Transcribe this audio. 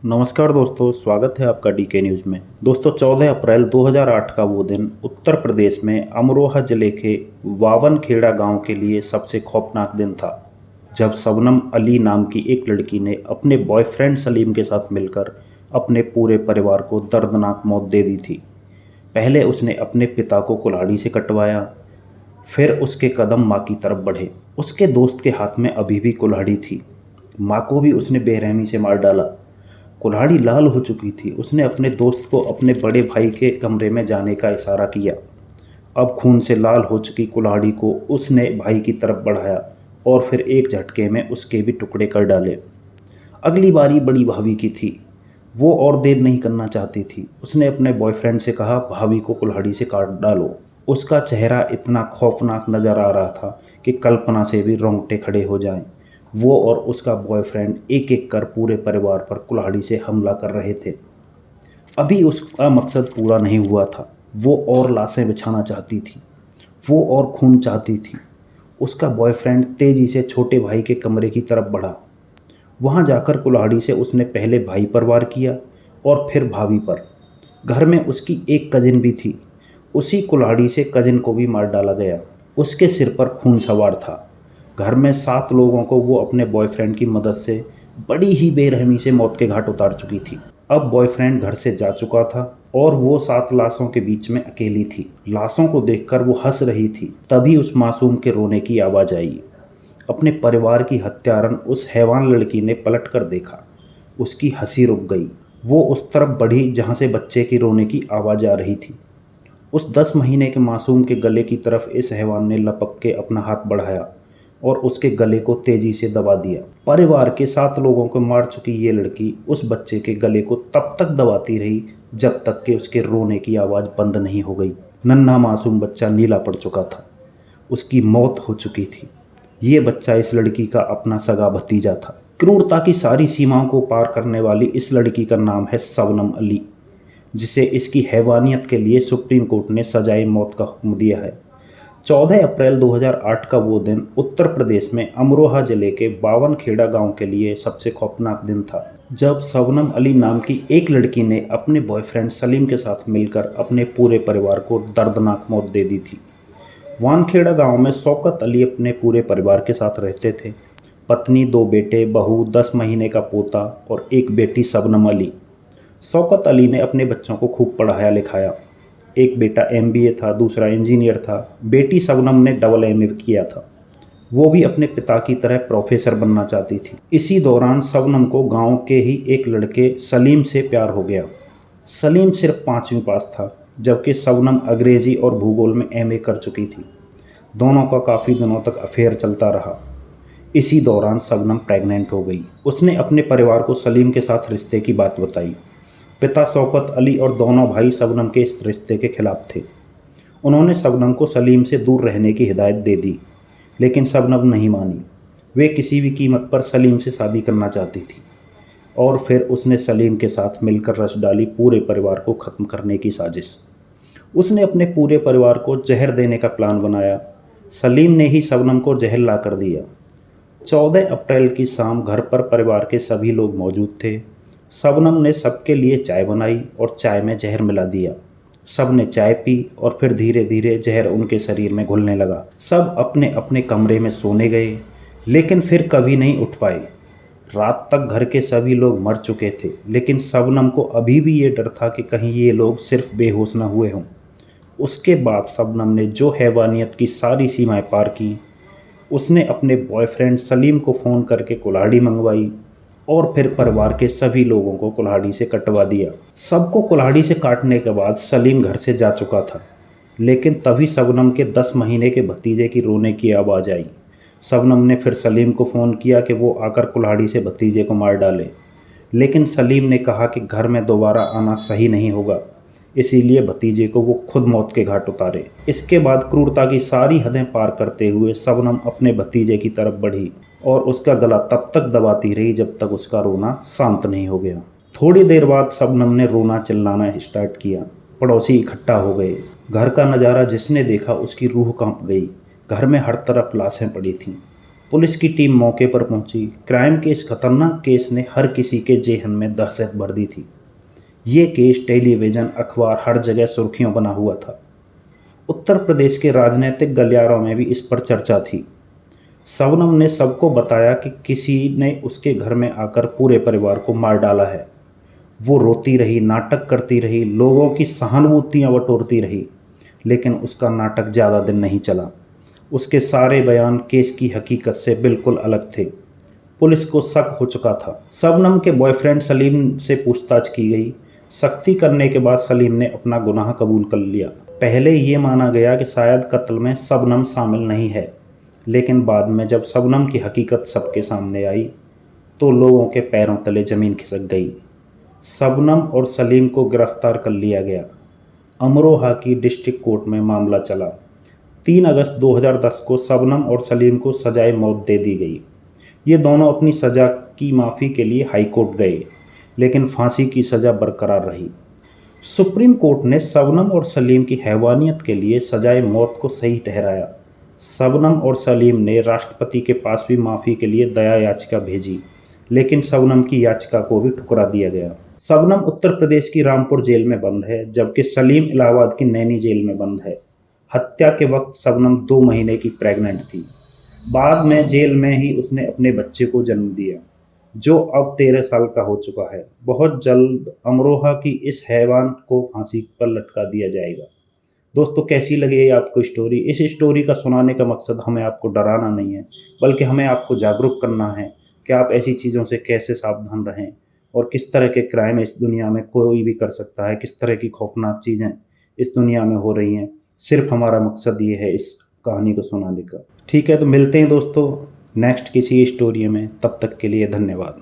नमस्कार दोस्तों, स्वागत है आपका डीके न्यूज़ में। दोस्तों, 14 अप्रैल 2008 का वो दिन उत्तर प्रदेश में अमरोहा जिले के वावनखेड़ा गांव के लिए सबसे खौफनाक दिन था, जब शबनम अली नाम की एक लड़की ने अपने बॉयफ्रेंड सलीम के साथ मिलकर अपने पूरे परिवार को दर्दनाक मौत दे दी थी। पहले उसने अपने पिता को कुल्हाड़ी से कटवाया, फिर उसके कदम माँ की तरफ बढ़े। उसके दोस्त के हाथ में अभी भी कुल्हाड़ी थी। माँ को भी उसने बेरहमी से मार डाला। कुल्हाड़ी लाल हो चुकी थी। उसने अपने दोस्त को अपने बड़े भाई के कमरे में जाने का इशारा किया। अब खून से लाल हो चुकी कुल्हाड़ी को उसने भाई की तरफ बढ़ाया और फिर एक झटके में उसके भी टुकड़े कर डाले। अगली बारी बड़ी भाभी की थी। वो और देर नहीं करना चाहती थी। उसने अपने बॉयफ्रेंड से कहा, भाभी को कुल्हाड़ी से काट डालो। उसका चेहरा इतना खौफनाक नज़र आ रहा था कि कल्पना से भी रोंगटे खड़े हो जाएं। वो और उसका बॉयफ्रेंड एक एक कर पूरे परिवार पर कुल्हाड़ी से हमला कर रहे थे। अभी उसका मकसद पूरा नहीं हुआ था। वो और लाशें बिछाना चाहती थी। वो और खून चाहती थी। उसका बॉयफ्रेंड तेज़ी से छोटे भाई के कमरे की तरफ बढ़ा। वहाँ जाकर कुल्हाड़ी से उसने पहले भाई पर वार किया और फिर भाभी पर। घर में उसकी एक कजिन भी थी। उसी कुल्हाड़ी से कजिन को भी मार डाला गया। उसके सिर पर खून सवार था। घर में 7 लोगों को वो अपने बॉयफ्रेंड की मदद से बड़ी ही बेरहमी से मौत के घाट उतार चुकी थी। अब बॉयफ्रेंड घर से जा चुका था और वो 7 लाशों के बीच में अकेली थी। लाशों को देखकर वो हंस रही थी। तभी उस मासूम के रोने की आवाज़ आई। अपने परिवार की हत्यारन उस हैवान लड़की ने पलट कर देखा। उसकी हंसी रुक गई। वो उस तरफ बढ़ी जहाँ से बच्चे की रोने की आवाज़ आ रही थी। उस 10 महीने के मासूम के गले की तरफ इस हैवान ने लपक के अपना हाथ बढ़ाया और उसके गले को तेजी से दबा दिया। परिवार के 7 लोगों को मार चुकी ये लड़की उस बच्चे के गले को तब तक दबाती रही जब तक कि उसके रोने की आवाज़ बंद नहीं हो गई। नन्हा मासूम बच्चा नीला पड़ चुका था। उसकी मौत हो चुकी थी। ये बच्चा इस लड़की का अपना सगा भतीजा था। क्रूरता की सारी सीमाओं को पार करने वाली इस लड़की का नाम है शबनम अली, जिसे इसकी हैवानियत के लिए सुप्रीम कोर्ट ने सजाए मौत का हुक्म दिया है। 14 अप्रैल 2008 का वो दिन उत्तर प्रदेश में अमरोहा जिले के बावनखेड़ा गांव के लिए सबसे खौफनाक दिन था, जब शबनम अली नाम की एक लड़की ने अपने बॉयफ्रेंड सलीम के साथ मिलकर अपने पूरे परिवार को दर्दनाक मौत दे दी थी। वानखेड़ा गांव में शौकत अली अपने पूरे परिवार के साथ रहते थे। पत्नी, 2 बेटे, बहू, 10 महीने का पोता और एक बेटी शबनम अली। शौकत अली ने अपने बच्चों को खूब पढ़ाया लिखाया। एक बेटा एमबीए था, दूसरा इंजीनियर था। बेटी शबनम ने डबल एमए किया था। वो भी अपने पिता की तरह प्रोफेसर बनना चाहती थी। इसी दौरान शबनम को गांव के ही एक लड़के सलीम से प्यार हो गया। सलीम सिर्फ 5वीं पास था, जबकि शबनम अंग्रेजी और भूगोल में एमए कर चुकी थी। दोनों का काफ़ी दिनों तक अफेयर चलता रहा। इसी दौरान शबनम प्रेग्नेंट हो गई। उसने अपने परिवार को सलीम के साथ रिश्ते की बात बताई। पिता शौकत अली और दोनों भाई शबनम के इस रिश्ते के खिलाफ थे। उन्होंने शबनम को सलीम से दूर रहने की हिदायत दे दी, लेकिन शबनम नहीं मानी। वे किसी भी कीमत पर सलीम से शादी करना चाहती थी और फिर उसने सलीम के साथ मिलकर रच डाली पूरे परिवार को ख़त्म करने की साजिश। उसने अपने पूरे परिवार को जहर देने का प्लान बनाया। सलीम ने ही शबनम को जहर ला कर दिया। 14 अप्रैल की शाम घर पर परिवार के सभी लोग मौजूद थे। शबनम ने सबके लिए चाय बनाई और चाय में जहर मिला दिया। सब ने चाय पी और फिर धीरे धीरे जहर उनके शरीर में घुलने लगा। सब अपने अपने कमरे में सोने गए, लेकिन फिर कभी नहीं उठ पाए। रात तक घर के सभी लोग मर चुके थे, लेकिन शबनम को अभी भी ये डर था कि कहीं ये लोग सिर्फ बेहोश न हुए हों। उसके बाद शबनम ने जो हैवानियत की सारी सीमाएं पार की। उसने अपने बॉयफ्रेंड सलीम को फ़ोन करके कुल्हाड़ी मंगवाई और फिर परिवार के सभी लोगों को कुल्हाड़ी से कटवा दिया। सबको कुल्हाड़ी से काटने के बाद सलीम घर से जा चुका था, लेकिन तभी शबनम के 10 महीने के भतीजे की रोने की आवाज़ आई। शबनम ने फिर सलीम को फ़ोन किया कि वो आकर कुल्हाड़ी से भतीजे को मार डाले, लेकिन सलीम ने कहा कि घर में दोबारा आना सही नहीं होगा, इसीलिए भतीजे को वो खुद मौत के घाट उतारे। इसके बाद क्रूरता की सारी हदें पार करते हुए शबनम अपने भतीजे की तरफ बढ़ी और उसका गला तब तक दबाती रही जब तक उसका रोना शांत नहीं हो गया। थोड़ी देर बाद शबनम ने रोना चिल्लाना स्टार्ट किया। पड़ोसी इकट्ठा हो गए। घर का नज़ारा जिसने देखा उसकी रूह कांप गई। घर में हर तरफ लाशें पड़ी थीं। पुलिस की टीम मौके पर पहुंची। क्राइम के इस खतरनाक केस ने हर किसी के जेहन में दहशत भर दी थी। ये केस टेलीविज़न, अखबार, हर जगह सुर्खियों बना हुआ था। उत्तर प्रदेश के राजनीतिक गलियारों में भी इस पर चर्चा थी। शबनम ने सबको बताया कि किसी ने उसके घर में आकर पूरे परिवार को मार डाला है। वो रोती रही, नाटक करती रही, लोगों की सहानुभूतियाँ बटोरती रही, लेकिन उसका नाटक ज़्यादा दिन नहीं चला। उसके सारे बयान केस की हकीकत से बिल्कुल अलग थे। पुलिस को शक हो चुका था। शबनम के बॉयफ्रेंड सलीम से पूछताछ की गई। सख्ती करने के बाद सलीम ने अपना गुनाह कबूल कर लिया। पहले ये माना गया कि शायद कत्ल में शबनम शामिल नहीं है, लेकिन बाद में जब शबनम की हकीकत सबके सामने आई तो लोगों के पैरों तले ज़मीन खिसक गई। शबनम और सलीम को गिरफ्तार कर लिया गया। अमरोहा की डिस्ट्रिक्ट कोर्ट में मामला चला। 3 अगस्त 2010 को शबनम और सलीम को सजाए मौत दे दी गई। ये दोनों अपनी सज़ा की माफ़ी के लिए हाई कोर्ट गए, लेकिन फांसी की सज़ा बरकरार रही। सुप्रीम कोर्ट ने शबनम और सलीम की हैवानियत के लिए सजाए मौत को सही ठहराया। शबनम और सलीम ने राष्ट्रपति के पास भी माफ़ी के लिए दया याचिका भेजी, लेकिन शबनम की याचिका को भी ठुकरा दिया गया। शबनम उत्तर प्रदेश की रामपुर जेल में बंद है, जबकि सलीम इलाहाबाद की नैनी जेल में बंद है। हत्या के वक्त शबनम 2 महीने की प्रेग्नेंट थी। बाद में जेल में ही उसने अपने बच्चे को जन्म दिया, जो अब 13 साल का हो चुका है। बहुत जल्द अमरोहा की इस हैवान को फांसी पर लटका दिया जाएगा। दोस्तों, कैसी लगी ये आपको स्टोरी? इस स्टोरी का सुनाने का मकसद हमें आपको डराना नहीं है, बल्कि हमें आपको जागरूक करना है कि आप ऐसी चीज़ों से कैसे सावधान रहें और किस तरह के क्राइम इस दुनिया में कोई भी कर सकता है, किस तरह की खौफनाक चीज़ें इस दुनिया में हो रही हैं। सिर्फ हमारा मकसद ये है इस कहानी को सुनाने का। ठीक है, तो मिलते हैं दोस्तों नेक्स्ट किसी स्टोरी में। तब तक के लिए धन्यवाद।